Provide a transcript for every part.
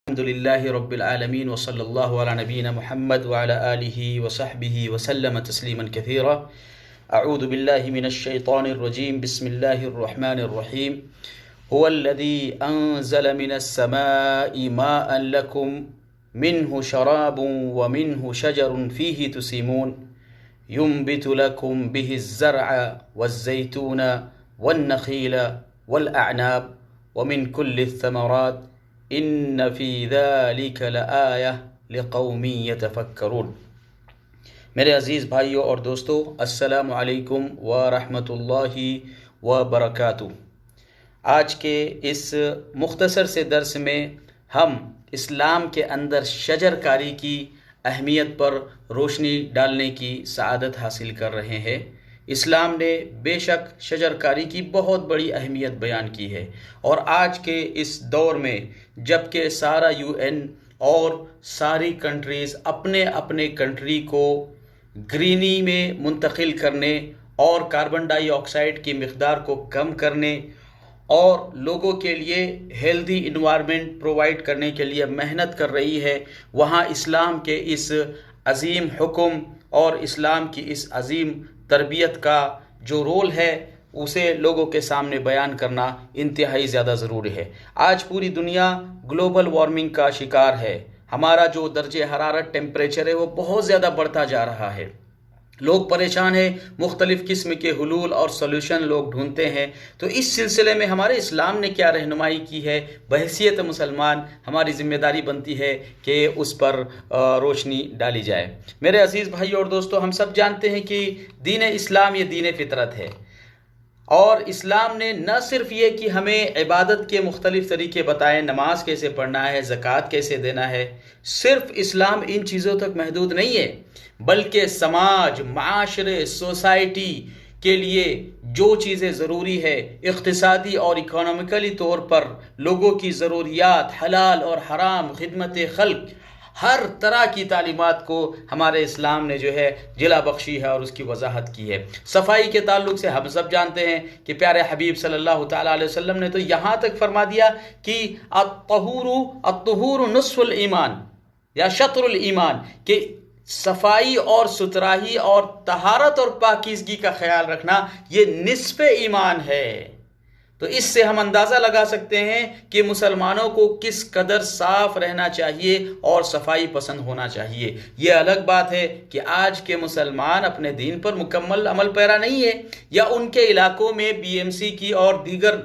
الحمد لله رب العالمين وصلى الله على نبينا محمد وعلى آله وصحبه وسلم تسليما كثيرا. أعوذ بالله من الشيطان الرجيم. بسم الله الرحمن الرحيم. هو الذي أنزل من السماء ماء لكم منه شراب ومنه شجر فيه تسيمون ينبت لكم به الزرع والزيتون والنخيل والأعناب ومن كل الثمرات ان فی ذلک لآیہ لقوم یتفکرون. میرے عزیز بھائیوں اور دوستو، السلام علیکم ورحمۃ اللہ وبرکاتہ. آج کے اس مختصر سے درس میں ہم اسلام کے اندر شجر کاری کی اہمیت پر روشنی ڈالنے کی سعادت حاصل کر رہے ہیں. اسلام نے بے شک شجر کاری کی بہت بڑی اہمیت بیان کی ہے، اور آج کے اس دور میں جب کہ سارا UN اور ساری کنٹریز اپنے اپنے کنٹری کو گرینی میں منتقل کرنے اور کاربن ڈائی آکسائڈ کی مقدار کو کم کرنے اور لوگوں کے لیے ہیلدی انوائرمنٹ پرووائڈ کرنے کے لیے محنت کر رہی ہے، وہاں اسلام کے اس عظیم حکم اور اسلام کی اس عظیم تربیت کا جو رول ہے اسے لوگوں کے سامنے بیان کرنا انتہائی زیادہ ضروری ہے. آج پوری دنیا گلوبل وارمنگ کا شکار ہے. ہمارا جو درجہ حرارت ٹیمپریچر ہے وہ بہت زیادہ بڑھتا جا رہا ہے. لوگ پریشان ہیں، مختلف قسم کے حلول اور سولوشن لوگ ڈھونڈتے ہیں. تو اس سلسلے میں ہمارے اسلام نے کیا رہنمائی کی ہے، بحیثیت مسلمان ہماری ذمہ داری بنتی ہے کہ اس پر روشنی ڈالی جائے. میرے عزیز بھائی اور دوستو، ہم سب جانتے ہیں کہ دین اسلام یہ دین فطرت ہے، اور اسلام نے نہ صرف یہ کہ ہمیں عبادت کے مختلف طریقے بتائے، نماز کیسے پڑھنا ہے، زکوٰۃ کیسے دینا ہے، صرف اسلام ان چیزوں تک محدود نہیں ہے، بلکہ سماج، معاشرے، سوسائٹی کے لیے جو چیزیں ضروری ہے، اقتصادی اور اکانومیکلی طور پر لوگوں کی ضروریات، حلال اور حرام، خدمت خلق، ہر طرح کی تعلیمات کو ہمارے اسلام نے جو ہے جلا بخشی ہے اور اس کی وضاحت کی ہے. صفائی کے تعلق سے ہم سب جانتے ہیں کہ پیارے حبیب صلی اللہ تعالیٰ علیہ وسلم نے تو یہاں تک فرما دیا کہ الطہور نصف الایمان یا شطر الایمان، کہ صفائی اور ستھرائی اور طہارت اور پاکیزگی کا خیال رکھنا یہ نصف ایمان ہے. تو اس سے ہم اندازہ لگا سکتے ہیں کہ مسلمانوں کو کس قدر صاف رہنا چاہیے اور صفائی پسند ہونا چاہیے. یہ الگ بات ہے کہ آج کے مسلمان اپنے دین پر مکمل عمل پیرا نہیں ہے، یا ان کے علاقوں میں BMC کی اور دیگر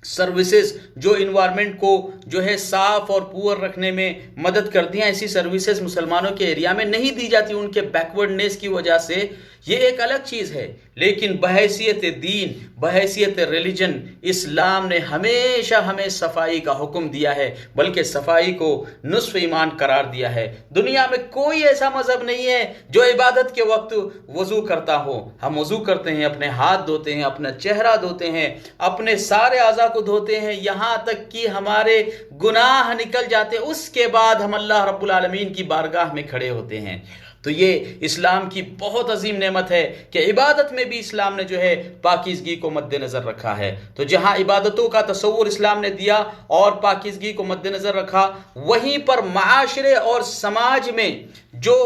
سروسز جو انوائرمنٹ کو جو ہے صاف اور پور رکھنے میں مدد کرتی ہیں، ایسی سروسز مسلمانوں کے ایریا میں نہیں دی جاتی ان کے بیکورڈنیس کی وجہ سے. یہ ایک الگ چیز ہے، لیکن بحیثیت دین، بحیثیت ریلیجن، اسلام نے ہمیشہ ہمیں صفائی کا حکم دیا ہے، بلکہ صفائی کو نصف ایمان قرار دیا ہے. دنیا میں کوئی ایسا مذہب نہیں ہے جو عبادت کے وقت وضو کرتا ہو. ہم وضو کرتے ہیں، اپنے ہاتھ دھوتے ہیں، اپنا چہرہ دھوتے ہیں، اپنے سارے اعضاء کو دھوتے ہیں، یہاں تک کہ ہمارے گناہ نکل جاتے، اس کے بعد ہم اللہ رب العالمین کی بارگاہ میں کھڑے ہوتے ہیں. تو یہ اسلام کی بہت عظیم نعمت ہے کہ عبادت میں بھی اسلام نے جو ہے پاکیزگی کو مد نظر رکھا ہے. تو جہاں عبادتوں کا تصور اسلام نے دیا اور پاکیزگی کو مد نظر رکھا، وہیں پر معاشرے اور سماج میں جو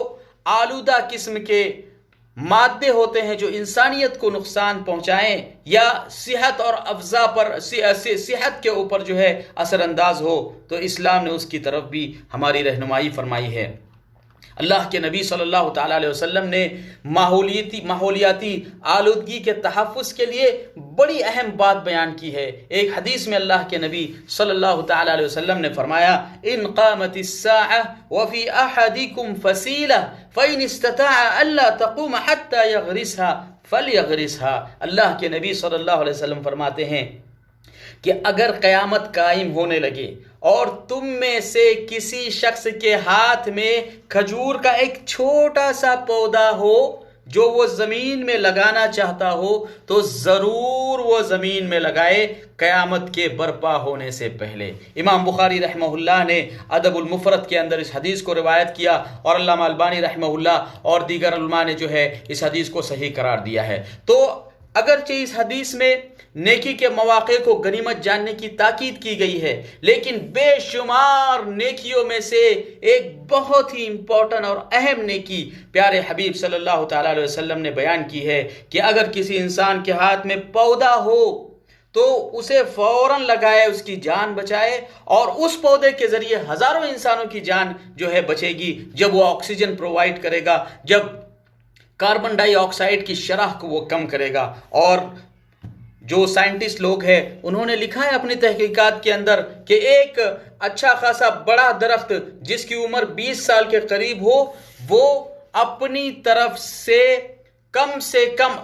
آلودہ قسم کے مادے ہوتے ہیں جو انسانیت کو نقصان پہنچائیں یا صحت اور افزا پر صحت کے اوپر جو ہے اثر انداز ہو، تو اسلام نے اس کی طرف بھی ہماری رہنمائی فرمائی ہے. اللہ کے نبی صلی اللہ تعالیٰ علیہ وسلم نے ماحولیاتی آلودگی کے تحفظ کے لیے بڑی اہم بات بیان کی ہے. ایک حدیث میں اللہ کے نبی صلی اللہ تعالیٰ علیہ وسلم نے فرمایا، ان قامت الساعة وفي احدكم فسيلة فإن استطاع الا تقوم حتى يغرسها فليغرسها. اللہ کے نبی صلی اللہ علیہ وسلم فرماتے ہیں کہ اگر قیامت قائم ہونے لگے اور تم میں سے کسی شخص کے ہاتھ میں کھجور کا ایک چھوٹا سا پودا ہو جو وہ زمین میں لگانا چاہتا ہو، تو ضرور وہ زمین میں لگائے قیامت کے برپا ہونے سے پہلے. امام بخاری رحمہ اللہ نے ادب المفرد کے اندر اس حدیث کو روایت کیا، اور علامہ البانی رحمہ اللہ اور دیگر علماء نے جو ہے اس حدیث کو صحیح قرار دیا ہے. تو اگرچہ اس حدیث میں نیکی کے مواقع کو غنیمت جاننے کی تاکید کی گئی ہے، لیکن بے شمار نیکیوں میں سے ایک بہت ہی امپورٹنٹ اور اہم نیکی پیارے حبیب صلی اللہ تعالیٰ علیہ وسلم نے بیان کی ہے کہ اگر کسی انسان کے ہاتھ میں پودا ہو تو اسے فوراً لگائے، اس کی جان بچائے، اور اس پودے کے ذریعے ہزاروں انسانوں کی جان جو ہے بچے گی جب وہ آکسیجن پرووائڈ کرے گا، جب کاربن ڈائی آکسائڈ کی شرح کو وہ کم کرے گا۔ اور جو سائنٹسٹ لوگ ہیں انہوں نے لکھا ہے اپنی تحقیقات کے اندر کہ ایک اچھا خاصا بڑا درخت جس کی عمر 20 سال کے قریب ہو، وہ اپنی طرف سے کم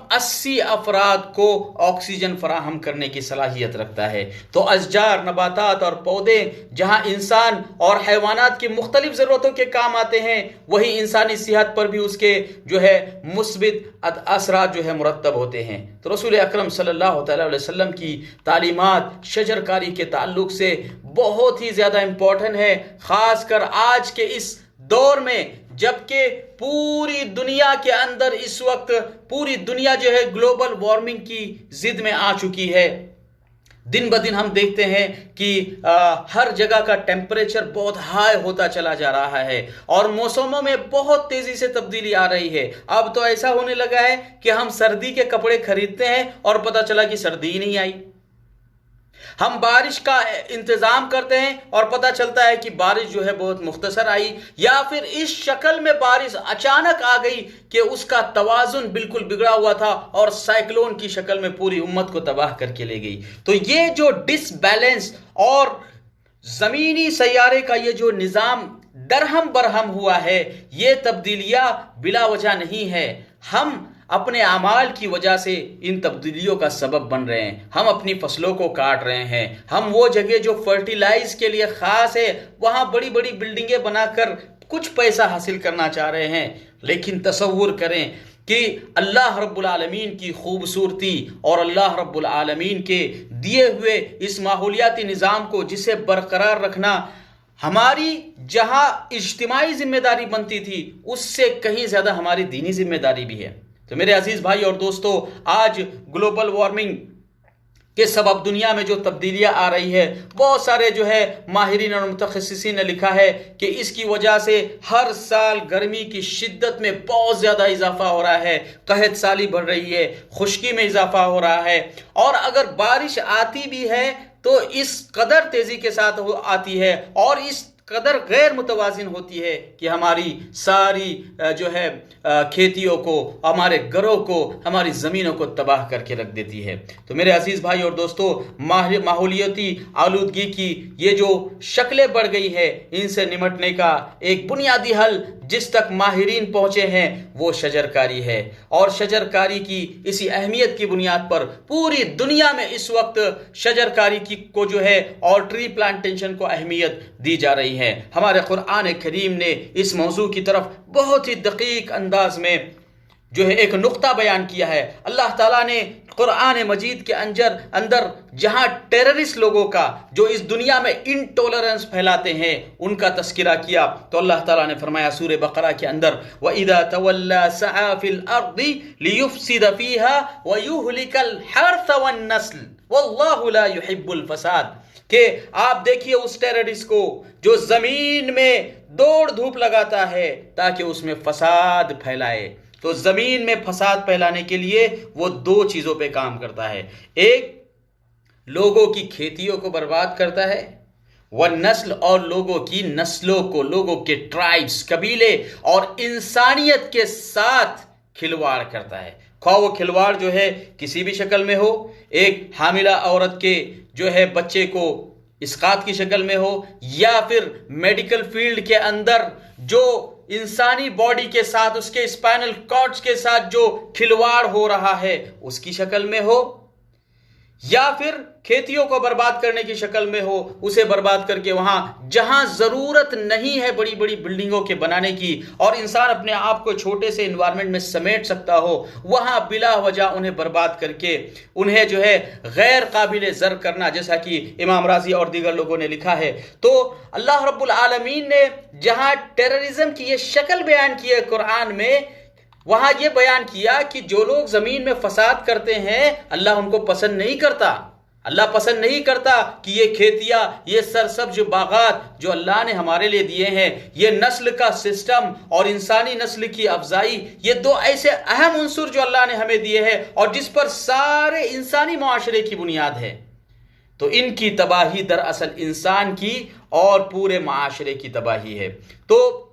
80 افراد کو آکسیجن فراہم کرنے کی صلاحیت رکھتا ہے۔ تو اشجار، نباتات اور پودے جہاں انسان اور حیوانات کی مختلف ضرورتوں کے کام آتے ہیں، وہی انسانی صحت پر بھی اس کے جو ہے مثبت اثرات جو ہے مرتب ہوتے ہیں۔ تو رسول اکرم صلی اللہ تعالیٰ علیہ وسلم کی تعلیمات شجر کاری کے تعلق سے بہت ہی زیادہ امپورٹنٹ ہے، خاص کر آج کے اس دور میں جبکہ پوری دنیا کے اندر اس وقت پوری دنیا جو ہے گلوبل وارمنگ کی زد میں آ چکی ہے۔ دن بدن ہم دیکھتے ہیں کہ ہر جگہ کا ٹیمپریچر بہت ہائی ہوتا چلا جا رہا ہے اور موسموں میں بہت تیزی سے تبدیلی آ رہی ہے۔ اب تو ایسا ہونے لگا ہے کہ ہم سردی کے کپڑے خریدتے ہیں اور پتہ چلا کہ سردی ہی نہیں آئی۔ ہم بارش کا انتظام کرتے ہیں اور پتہ چلتا ہے کہ بارش جو ہے بہت مختصر آئی، یا پھر اس شکل میں بارش اچانک آ گئی کہ اس کا توازن بالکل بگڑا ہوا تھا اور سائیکلون کی شکل میں پوری امت کو تباہ کر کے لے گئی۔ تو یہ جو ڈس بیلنس اور زمینی سیارے کا یہ جو نظام درہم برہم ہوا ہے، یہ تبدیلیاں بلا وجہ نہیں ہے۔ ہم اپنے اعمال کی وجہ سے ان تبدیلیوں کا سبب بن رہے ہیں۔ ہم اپنی فصلوں کو کاٹ رہے ہیں، ہم وہ جگہ جو فرٹیلائز کے لیے خاص ہے وہاں بڑی بڑی بلڈنگیں بنا کر کچھ پیسہ حاصل کرنا چاہ رہے ہیں۔ لیکن تصور کریں کہ اللہ رب العالمین کی خوبصورتی اور اللہ رب العالمین کے دیے ہوئے اس ماحولیاتی نظام کو جسے برقرار رکھنا ہماری جہاں اجتماعی ذمہ داری بنتی تھی، اس سے کہیں زیادہ ہماری دینی ذمہ داری بھی ہے۔ تو میرے عزیز بھائی اور دوستو، آج گلوبل وارمنگ کے سبب دنیا میں جو تبدیلیاں آ رہی ہے، بہت سارے جو ہے ماہرین اور متخصصین نے لکھا ہے کہ اس کی وجہ سے ہر سال گرمی کی شدت میں بہت زیادہ اضافہ ہو رہا ہے، قحط سالی بڑھ رہی ہے، خشکی میں اضافہ ہو رہا ہے، اور اگر بارش آتی بھی ہے تو اس قدر تیزی کے ساتھ آتی ہے اور اس قدر غیر متوازن ہوتی ہے کہ ہماری ساری جو ہے کھیتیوں کو، ہمارے گھروں کو، ہماری زمینوں کو تباہ کر کے رکھ دیتی ہے۔ تو میرے عزیز بھائی اور دوستو، ماحولیاتی آلودگی کی یہ جو شکلیں بڑھ گئی ہے، ان سے نمٹنے کا ایک بنیادی حل جس تک ماہرین پہنچے ہیں وہ شجر کاری ہے، اور شجر کاری کی اسی اہمیت کی بنیاد پر پوری دنیا میں اس وقت شجر کاری کی کو جو ہے اور ٹری پلانٹیشن کو اہمیت دی جا رہی ہے۔ ہمارے قرآن کریم نے اس موضوع کی طرف بہت ہی دقیق انداز میں جو ہے ایک نقطہ بیان کیا ہے۔ اللہ تعالیٰ نے قرآن مجید کے اندر جہاں ٹیررسٹ لوگوں کا جو اس دنیا میں انٹولرنس پھیلاتے ہیں ان کا تذکرہ کیا، تو اللہ تعالیٰ نے فرمایا سورہ بقرہ کے اندر وَإِذَا تَوَلَّى سَعَى فِي الْأَرْضِ لِيُفْسِدَ فِيهَا وَيُهْلِكَ الْحَرْثَ وَالنَّسْلَ وَاللَّهُ لَا يُحِبُّ الْفَسَادَ، کہ آپ دیکھیے اس ٹیررسٹ کو جو زمین میں دوڑ دھوپ لگاتا ہے تاکہ اس میں فساد پھیلائے۔ تو زمین میں فساد پھیلانے کے لیے وہ دو چیزوں پہ کام کرتا ہے، ایک لوگوں کی کھیتیوں کو برباد کرتا ہے، وہ نسل اور لوگوں کی نسلوں کو، لوگوں کے ٹرائبز، قبیلے اور انسانیت کے ساتھ کھلواڑ کرتا ہے۔ خواہ وہ کھلواڑ جو ہے کسی بھی شکل میں ہو، ایک حاملہ عورت کے جو ہے بچے کو اسقاط کی شکل میں ہو، یا پھر میڈیکل فیلڈ کے اندر جو انسانی باڈی کے ساتھ، اس کے اسپائنل کارڈز کے ساتھ جو کھلواڑ ہو رہا ہے اس کی شکل میں ہو، یا پھر کھیتیوں کو برباد کرنے کی شکل میں ہو، اسے برباد کر کے وہاں جہاں ضرورت نہیں ہے بڑی بڑی بلڈنگوں کے بنانے کی اور انسان اپنے آپ کو چھوٹے سے انوائرمنٹ میں سمیٹ سکتا ہو، وہاں بلا وجہ انہیں برباد کر کے انہیں جو ہے غیر قابل زر کرنا، جیسا کہ امام رازی اور دیگر لوگوں نے لکھا ہے۔ تو اللہ رب العالمین نے جہاں ٹیررزم کی یہ شکل بیان کی ہے قرآن میں، وہاں یہ بیان کیا کہ جو لوگ زمین میں فساد کرتے ہیں اللہ ان کو پسند نہیں کرتا. اللہ پسند نہیں کرتا کہ یہ کھیتیاں، یہ سرسبز باغات جو اللہ نے ہمارے لیے دیے ہیں، یہ نسل کا سسٹم اور انسانی نسل کی افزائی، یہ دو ایسے اہم عنصر جو اللہ نے ہمیں دیے ہیں اور جس پر سارے انسانی معاشرے کی بنیاد ہے، تو ان کی تباہی دراصل انسان کی اور پورے معاشرے کی تباہی ہے. تو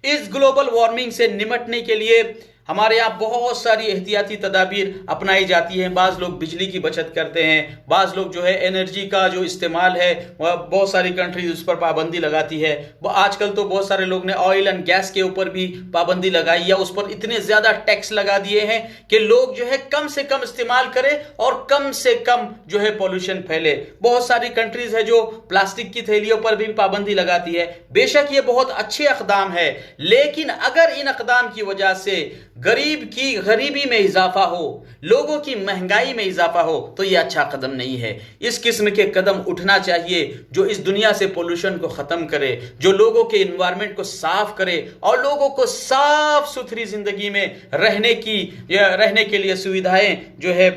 اس گلوبل وارمنگ سے نمٹنے کے لیے ہمارے یہاں بہت ساری احتیاطی تدابیر اپنائی جاتی ہیں. بعض لوگ بجلی کی بچت کرتے ہیں، بعض لوگ جو ہے انرجی کا جو استعمال ہے بہت ساری کنٹریز اس پر پابندی لگاتی ہے. آج کل تو بہت سارے لوگ نے آئل اینڈ گیس کے اوپر بھی پابندی لگائی یا اس پر اتنے زیادہ ٹیکس لگا دیے ہیں کہ لوگ جو ہے کم سے کم استعمال کرے اور کم سے کم جو ہے پولوشن پھیلے. بہت ساری کنٹریز ہے جو پلاسٹک کی تھیلیوں پر بھی پابندی لگاتی ہے. بے شک یہ بہت اچھے اقدام ہے، لیکن اگر ان اقدام کی وجہ سے غریب کی غریبی میں اضافہ ہو، لوگوں کی مہنگائی میں اضافہ ہو، تو یہ اچھا قدم نہیں ہے. اس قسم کے قدم اٹھنا چاہیے جو اس دنیا سے پولوشن کو ختم کرے، جو لوگوں کے انوائرمنٹ کو صاف کرے اور لوگوں کو صاف ستھری زندگی میں رہنے کے لیے سویدھائیں جو ہے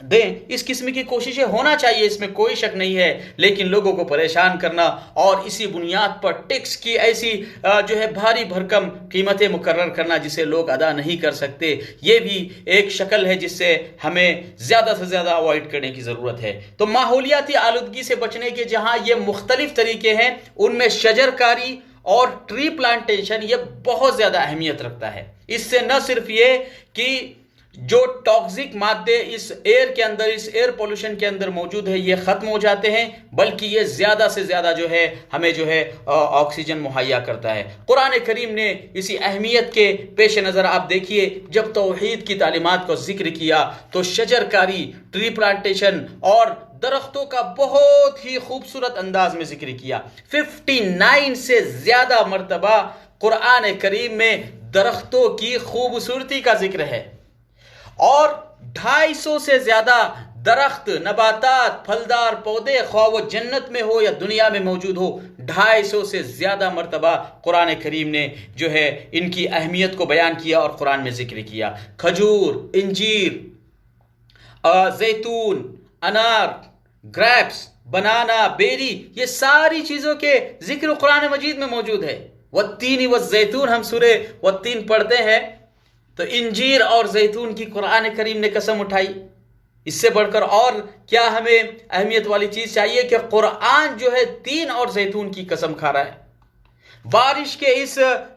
دیں. اس قسم کی کوششیں ہونا چاہیے، اس میں کوئی شک نہیں ہے. لیکن لوگوں کو پریشان کرنا اور اسی بنیاد پر ٹیکس کی ایسی جو ہے بھاری بھرکم قیمتیں مقرر کرنا جسے لوگ ادا نہیں کر سکتے، یہ بھی ایک شکل ہے جس سے ہمیں زیادہ سے زیادہ اوائڈ کرنے کی ضرورت ہے. تو ماحولیاتی آلودگی سے بچنے کے جہاں یہ مختلف طریقے ہیں، ان میں شجر کاری اور ٹری پلانٹیشن یہ بہت زیادہ اہمیت رکھتا ہے. اس سے نہ صرف یہ کہ جو ٹاکسک مادے اس ایئر کے اندر، اس ایئر پولوشن کے اندر موجود ہے، یہ ختم ہو جاتے ہیں، بلکہ یہ زیادہ سے زیادہ جو ہے ہمیں جو ہے آکسیجن مہیا کرتا ہے. قرآن کریم نے اسی اہمیت کے پیش نظر آپ دیکھیے جب توحید کی تعلیمات کو ذکر کیا تو شجر کاری، ٹری پلانٹیشن اور درختوں کا بہت ہی خوبصورت انداز میں ذکر کیا. 59 سے زیادہ مرتبہ قرآن کریم میں درختوں کی خوبصورتی کا ذکر ہے اور 250 سے زیادہ درخت، نباتات، پھلدار پودے، خواہ وہ جنت میں ہو یا دنیا میں موجود ہو، 250 سے زیادہ مرتبہ قرآن کریم نے جو ہے ان کی اہمیت کو بیان کیا اور قرآن میں ذکر کیا. کھجور، انجیر، زیتون، انار، گریپس، بنانا، بیری، یہ ساری چیزوں کے ذکر قرآن مجید میں موجود ہے. والتین والزیتون، ہم سورہ والتین پڑھتے ہیں تو انجیر اور زیتون کی قرآن کریم نے قسم اٹھائی. اس سے بڑھ کر اور کیا ہمیں اہمیت والی چیز چاہیے کہ قرآن جو ہے تین اور زیتون کی قسم کھا رہا ہے. بارش کے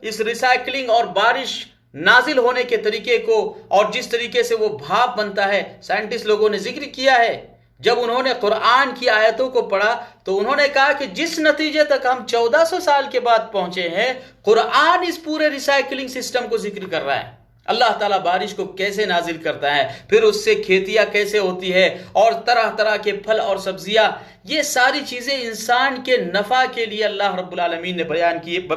اس ریسائکلنگ اور بارش نازل ہونے کے طریقے کو اور جس طریقے سے وہ بھاپ بنتا ہے، سائنٹسٹ لوگوں نے ذکر کیا ہے. جب انہوں نے قرآن کی آیتوں کو پڑھا تو انہوں نے کہا کہ جس نتیجے تک ہم 1400 سال کے بعد پہنچے ہیں، قرآن اس پورے ریسائکلنگ سسٹم کو ذکر کر رہا ہے. اللہ تعالیٰ بارش کو کیسے نازل کرتا ہے، پھر اس سے کھیتیاں کیسے ہوتی ہے اور طرح طرح کے پھل اور سبزیاں، یہ ساری چیزیں انسان کے نفع کے لیے اللہ رب العالمین نے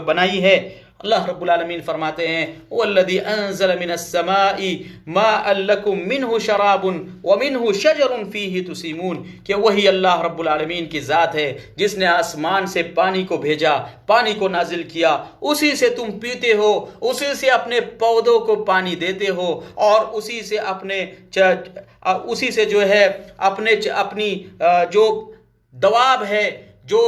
بنائی ہے. اللہ رب العالمین فرماتے ہیں وَالَّذِي أَنزَلَ مِنَ السَّمَاءِ مَاءً لَكُم مِّنْهُ شَرَابٌ وَمِنْهُ شَجَرٌ فِيهِ تُسِيمُونَ کہ وہی اللہ رب العالمین کی ذات ہے جس نے آسمان سے پانی کو بھیجا، پانی کو نازل کیا، اسی سے تم پیتے ہو، اسی سے اپنے پودوں کو پانی دیتے ہو اور اسی سے جو ہے اپنی جو دواب ہے، جو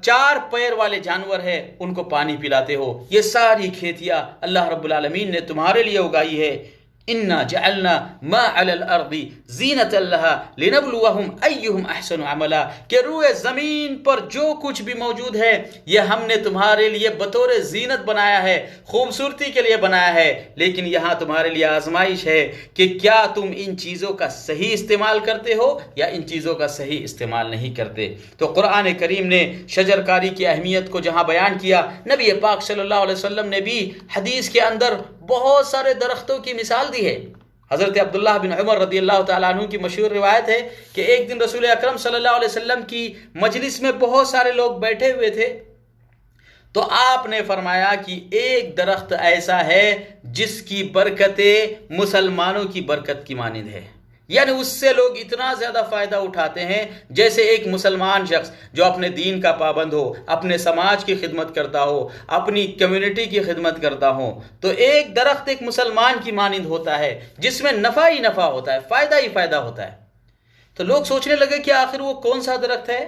4 پیر والے جانور ہے، ان کو پانی پلاتے ہو. یہ ساری کھیتیاں اللہ رب العالمین نے تمہارے لیے اگائی ہے. اِنَّا جَعَلْنَا مَا عَلَى الْأَرْضِ زِينَةً لَهَا لِنَبْلُوَهُمْ أَيُّهُمْ أَحْسَنُ عَمَلًا کہ روئے زمین پر جو کچھ بھی موجود ہے یہ ہم نے تمہارے لیے بطور زینت بنایا ہے، خوبصورتی کے لیے بنایا ہے، لیکن یہاں تمہارے لیے آزمائش ہے کہ کیا تم ان چیزوں کا صحیح استعمال کرتے ہو یا ان چیزوں کا صحیح استعمال نہیں کرتے. تو قرآن کریم نے شجر کاری کی اہمیت کو جہاں بیان کیا، نبی پاک صلی اللہ علیہ وسلم نے بھی حدیث کے اندر بہت سارے درختوں کی مثال دی ہے. حضرت عبداللہ بن عمر رضی اللہ تعالیٰ عنہ کی مشہور روایت ہے کہ ایک دن رسول اکرم صلی اللہ علیہ وسلم کی مجلس میں بہت سارے لوگ بیٹھے ہوئے تھے تو آپ نے فرمایا کہ ایک درخت ایسا ہے جس کی برکتیں مسلمانوں کی برکت کی مانند ہے. یعنی اس سے لوگ اتنا زیادہ فائدہ اٹھاتے ہیں جیسے ایک مسلمان شخص جو اپنے دین کا پابند ہو، اپنے سماج کی خدمت کرتا ہو، اپنی کمیونٹی کی خدمت کرتا ہو، تو ایک درخت ایک مسلمان کی مانند ہوتا ہے جس میں نفع ہی نفع ہوتا ہے، فائدہ ہی فائدہ ہوتا ہے۔ تو لوگ سوچنے لگے کہ آخر وہ کون سا درخت ہے؟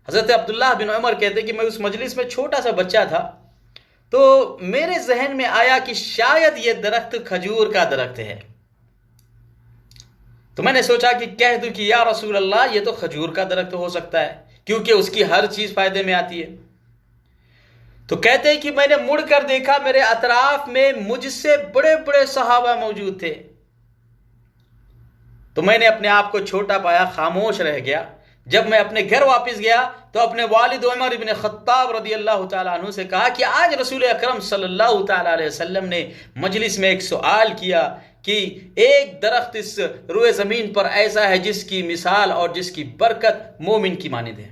حضرت عبداللہ بن عمر کہتے کہ میں اس مجلس میں چھوٹا سا بچہ تھا، تو میرے ذہن میں آیا کہ شاید یہ درخت کھجور کا درخت ہے۔ تو میں نے سوچا کہ کہہ دوں کہ یا رسول اللہ یہ تو کھجور کا درخت ہو سکتا ہے کیونکہ اس کی ہر چیز فائدے میں آتی ہے۔ تو کہتے ہیں کہ میں نے مڑ کر دیکھا، میرے اطراف میں مجھ سے بڑے بڑے صحابہ موجود تھے، تو میں نے اپنے آپ کو چھوٹا پایا، خاموش رہ گیا۔ جب میں اپنے گھر واپس گیا تو اپنے والد عمر ابن خطاب رضی اللہ تعالیٰ عنہ سے کہا کہ آج رسول اکرم صلی اللہ تعالیٰ علیہ وسلم نے مجلس میں ایک سوال کیا کہ ایک درخت اس روئے زمین پر ایسا ہے جس کی مثال اور جس کی برکت مومن کی مانند ہے،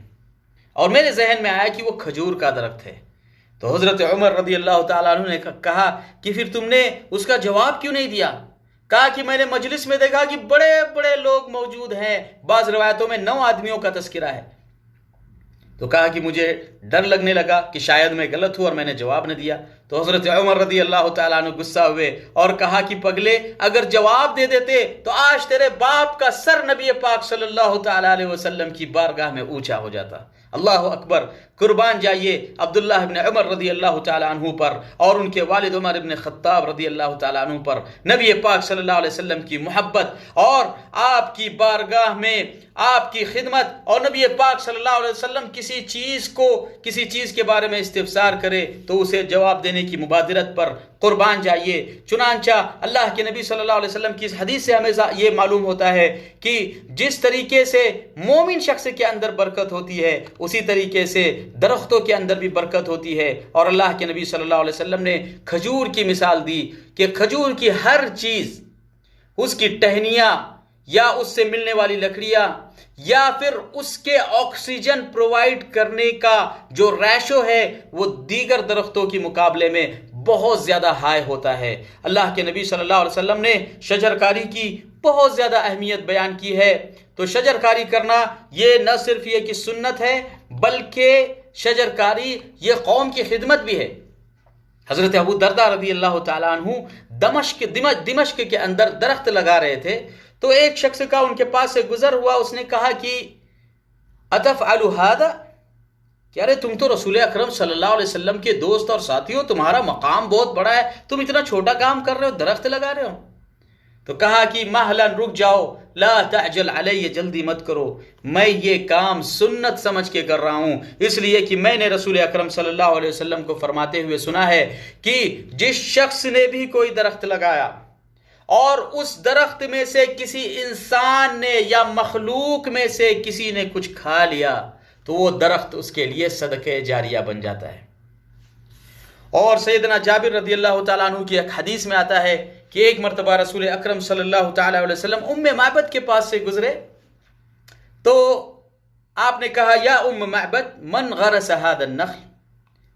اور میرے ذہن میں آیا کہ وہ کھجور کا درخت ہے۔ تو حضرت عمر رضی اللہ تعالیٰ عنہ نے کہا کہ پھر تم نے اس کا جواب کیوں نہیں دیا؟ کہا کہ میں نے مجلس میں دیکھا کہ بڑے بڑے لوگ موجود ہیں، بعض روایتوں میں 9 آدمیوں کا تذکرہ ہے۔ تو کہا کہ مجھے ڈر لگنے لگا کہ شاید میں غلط ہوں اور میں نے جواب نہ دیا۔ تو حضرت عمر رضی اللہ تعالیٰ عنہ غصہ ہوئے اور کہا کہ پگلے، اگر جواب دے دیتے تو آج تیرے باپ کا سر نبی پاک صلی اللہ تعالیٰ علیہ وسلم کی بارگاہ میں اونچا ہو جاتا۔ اللہ اکبر، قربان جائیے عبداللہ ابن عمر رضی اللہ تعالیٰ عنہ پر اور ان کے والد عمر ابن خطاب رضی اللہ تعالیٰ عنہ پر نبی پاک صلی اللہ علیہ وسلم کی محبت اور آپ کی بارگاہ میں آپ کی خدمت، اور نبی پاک صلی اللہ علیہ وسلم کسی چیز کے بارے میں استفسار کرے تو اسے جواب دینے کی مبادرت پر قربان جائیے۔ چنانچہ اللہ کے نبی صلی اللہ علیہ وسلم کی اس حدیث سے ہمیں یہ معلوم ہوتا ہے کہ جس طریقے سے مومن شخص کے اندر برکت ہوتی ہے اسی طریقے سے درختوں کے اندر بھی برکت ہوتی ہے، اور اللہ کے نبی صلی اللہ علیہ وسلم نے کھجور کی مثال دی کہ کھجور کی ہر چیز، اس کی ٹہنیاں یا اس سے ملنے والی لکڑیاں یا پھر اس کے آکسیجن پرووائڈ کرنے کا جو ریشو ہے وہ دیگر درختوں کے مقابلے میں بہت زیادہ ہائی ہوتا ہے۔ اللہ کے نبی صلی اللہ علیہ وسلم نے شجرکاری کی بہت زیادہ اہمیت بیان کی ہے۔ تو شجرکاری کرنا یہ نہ صرف یہ کہ سنت ہے بلکہ شجرکاری یہ قوم کی خدمت بھی ہے۔ حضرت ابو درداء رضی اللہ تعالیٰ عنہ دمشق کے اندر درخت لگا رہے تھے، تو ایک شخص کا ان کے پاس سے گزر ہوا، اس نے کہا کہ اتفعل ھذا، کہ ارے تم تو رسول اکرم صلی اللہ علیہ وسلم کے دوست اور ساتھی ہو، تمہارا مقام بہت بڑا ہے، تم اتنا چھوٹا کام کر رہے ہو، درخت لگا رہے ہو۔ تو کہا کہ مہلا، رک جاؤ، لا تعجل علی، جلدی مت کرو، میں یہ کام سنت سمجھ کے کر رہا ہوں، اس لیے کہ میں نے رسول اکرم صلی اللہ علیہ وسلم کو فرماتے ہوئے سنا ہے کہ جس شخص نے بھی کوئی درخت لگایا اور اس درخت میں سے کسی انسان نے یا مخلوق میں سے کسی نے کچھ کھا لیا تو وہ درخت اس کے لیے صدقہ جاریہ بن جاتا ہے۔ اور سیدنا جابر رضی اللہ تعالیٰ عنہ کی ایک حدیث میں آتا ہے کہ ایک مرتبہ رسول اکرم صلی اللہ تعالیٰ علیہ وسلم معبد کے پاس سے گزرے تو آپ نے کہا یا معبد من غرس هذا النخل،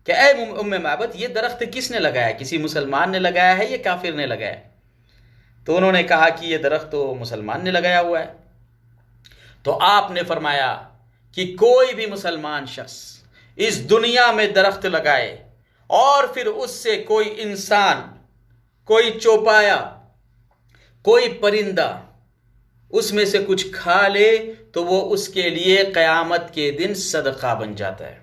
کہ اے معبد یہ درخت کس نے لگایا، کسی مسلمان نے لگایا ہے یا کافر نے لگایا؟ تو انہوں نے کہا کہ یہ درخت تو مسلمان نے لگایا ہوا ہے۔ تو آپ نے فرمایا کہ کوئی بھی مسلمان شخص اس دنیا میں درخت لگائے اور پھر اس سے کوئی انسان، کوئی چوپایا، کوئی پرندہ اس میں سے کچھ کھا لے تو وہ اس کے لیے قیامت کے دن صدقہ بن جاتا ہے۔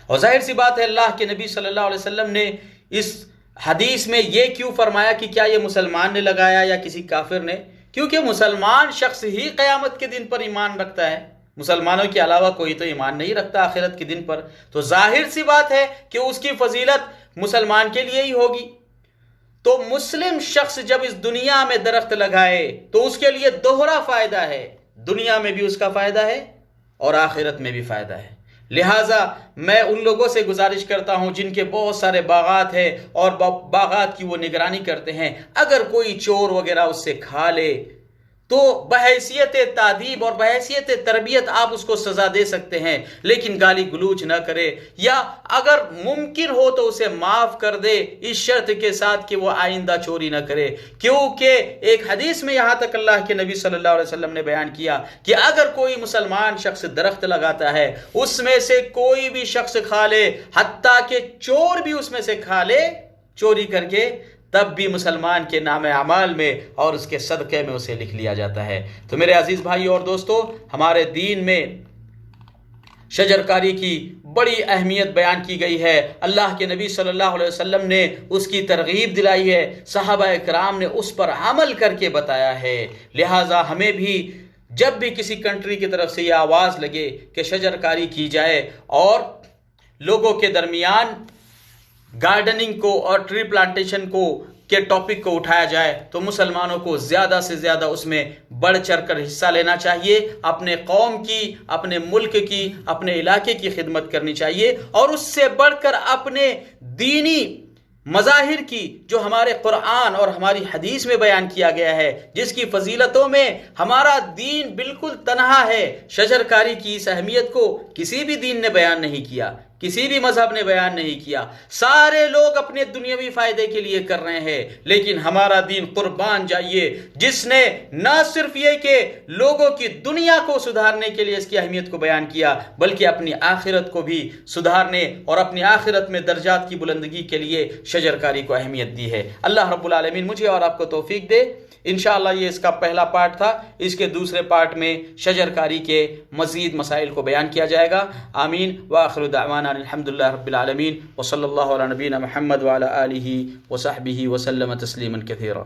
اور ظاہر سی بات ہے اللہ کے نبی صلی اللہ علیہ وسلم نے اس حدیث میں یہ کیوں فرمایا کہ کیا یہ مسلمان نے لگایا یا کسی کافر نے؟ کیونکہ مسلمان شخص ہی قیامت کے دن پر ایمان رکھتا ہے، مسلمانوں کے علاوہ کوئی تو ایمان نہیں رکھتا آخرت کے دن پر، تو ظاہر سی بات ہے کہ اس کی فضیلت مسلمان کے لیے ہی ہوگی۔ تو مسلم شخص جب اس دنیا میں درخت لگائے تو اس کے لیے دوہرا فائدہ ہے، دنیا میں بھی اس کا فائدہ ہے اور آخرت میں بھی فائدہ ہے۔ لہٰذا میں ان لوگوں سے گزارش کرتا ہوں جن کے بہت سارے باغات ہیں اور باغات کی وہ نگرانی کرتے ہیں، اگر کوئی چور وغیرہ اس سے کھا لے تو بحیثیت تعدیب اور بحیثیت تربیت آپ اس کو سزا دے سکتے ہیں، لیکن گالی گلوچ نہ کرے، یا اگر ممکن ہو تو اسے معاف کر دے اس شرط کے ساتھ کہ وہ آئندہ چوری نہ کرے، کیونکہ ایک حدیث میں یہاں تک اللہ کے نبی صلی اللہ علیہ وسلم نے بیان کیا کہ اگر کوئی مسلمان شخص درخت لگاتا ہے، اس میں سے کوئی بھی شخص کھا لے، حتیٰ کہ چور بھی اس میں سے کھا لے چوری کر کے، تب بھی مسلمان کے نام اعمال میں اور اس کے صدقے میں اسے لکھ لیا جاتا ہے۔ تو میرے عزیز بھائی اور دوستو، ہمارے دین میں شجرکاری کی بڑی اہمیت بیان کی گئی ہے، اللہ کے نبی صلی اللہ علیہ وسلم نے اس کی ترغیب دلائی ہے، صحابہ کرام نے اس پر عمل کر کے بتایا ہے، لہٰذا ہمیں بھی جب بھی کسی کنٹری کی طرف سے یہ آواز لگے کہ شجرکاری کی جائے اور لوگوں کے درمیان گارڈننگ کو اور ٹری پلانٹیشن کو کے ٹاپک کو اٹھایا جائے، تو مسلمانوں کو زیادہ سے زیادہ اس میں بڑھ چڑھ کر حصہ لینا چاہیے، اپنے قوم کی، اپنے ملک کی، اپنے علاقے کی خدمت کرنی چاہیے، اور اس سے بڑھ کر اپنے دینی مظاہر کی جو ہمارے قرآن اور ہماری حدیث میں بیان کیا گیا ہے، جس کی فضیلتوں میں ہمارا دین بالکل تنہا ہے۔ شجرکاری کی اس اہمیت کو کسی بھی دین نے بیان نہیں کیا، کسی بھی مذہب نے بیان نہیں کیا، سارے لوگ اپنے دنیاوی فائدے کے لیے کر رہے ہیں، لیکن ہمارا دین قربان جائیے جس نے نہ صرف یہ کہ لوگوں کی دنیا کو سدھارنے کے لیے اس کی اہمیت کو بیان کیا، بلکہ اپنی آخرت کو بھی سدھارنے اور اپنی آخرت میں درجات کی بلندگی کے لیے شجرکاری کو اہمیت دی ہے۔ اللہ رب العالمین مجھے اور آپ کو توفیق دے۔ انشاءاللہ یہ اس کا پہلا پارٹ تھا، اس کے دوسرے پارٹ میں شجرکاری کے مزید مسائل کو بیان کیا جائے گا۔ آمین وآخر دعوانا الحمدللہ رب العالمین، وصلی اللہ علی نبینا محمد وعلی آلہ وصحبہ وسلم تسلیما کثیرا۔